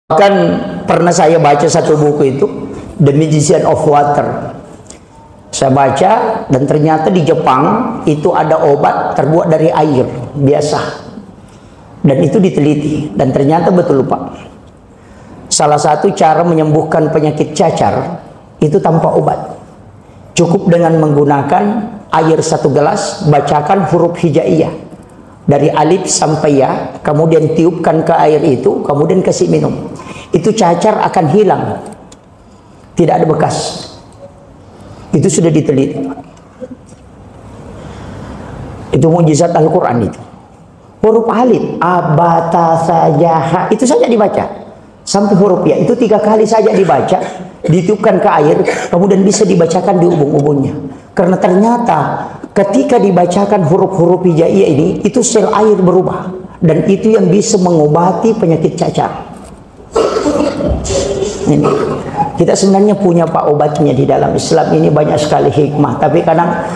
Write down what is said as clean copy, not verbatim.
Kan pernah saya baca satu buku itu, The Magician of Water. Saya baca dan ternyata di Jepang itu ada obat terbuat dari air biasa. Dan itu diteliti dan ternyata betul Pak. Salah satu cara menyembuhkan penyakit cacar itu tanpa obat. Cukup dengan menggunakan air 1 gelas, bacakan huruf hijaiyah dari alif sampai ya, kemudian tiupkan ke air itu, kemudian kasih minum. Itu cacar akan hilang, tidak ada bekas. Itu sudah diteliti. Itu mukjizat Al-Quran itu. Huruf alif, abata sajaha, itu saja dibaca sampai huruf ya, itu 3 kali saja dibaca, ditiupkan ke air, kemudian bisa dibacakan di ubun-ubunnya. Karena ternyata ketika dibacakan huruf-huruf hijaiyah ini, itu sel air berubah, dan itu yang bisa mengobati penyakit cacar. Ini kita sebenarnya punya Pak obatnya di dalam Islam ini, banyak sekali hikmah, tapi kadang